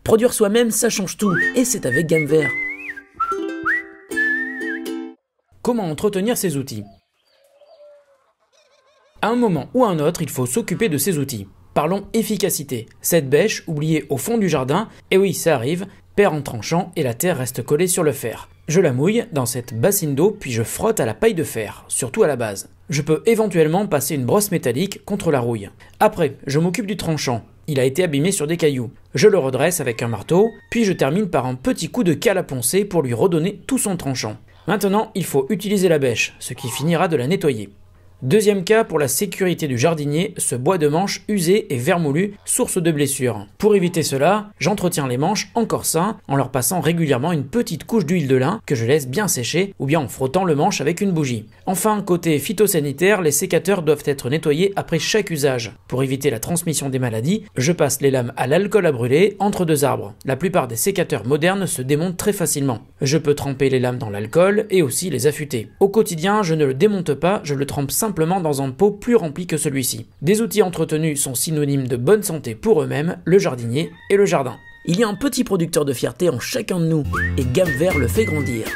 Produire soi-même, ça change tout, et c'est avec Gamme Vert. Comment entretenir ces outils? À un moment ou à un autre, il faut s'occuper de ces outils. Parlons efficacité. Cette bêche, oubliée au fond du jardin, et oui, ça arrive, perd en tranchant et la terre reste collée sur le fer. Je la mouille dans cette bassine d'eau, puis je frotte à la paille de fer, surtout à la base. Je peux éventuellement passer une brosse métallique contre la rouille. Après, je m'occupe du tranchant. Il a été abîmé sur des cailloux. Je le redresse avec un marteau, puis je termine par un petit coup de cale à poncer pour lui redonner tout son tranchant. Maintenant, il faut utiliser la bêche, ce qui finira de la nettoyer. Deuxième cas, pour la sécurité du jardinier, ce bois de manche usé et vermoulu, source de blessures. Pour éviter cela, j'entretiens les manches encore sains en leur passant régulièrement une petite couche d'huile de lin que je laisse bien sécher ou bien en frottant le manche avec une bougie. Enfin, côté phytosanitaire, les sécateurs doivent être nettoyés après chaque usage. Pour éviter la transmission des maladies, je passe les lames à l'alcool à brûler entre deux arbres. La plupart des sécateurs modernes se démontent très facilement. Je peux tremper les lames dans l'alcool et aussi les affûter. Au quotidien, je ne le démonte pas, je le trempe simplement dans un pot plus rempli que celui-ci. Des outils entretenus sont synonymes de bonne santé pour eux-mêmes, le jardinier et le jardin. Il y a un petit producteur de fierté en chacun de nous, et Gamme Vert le fait grandir.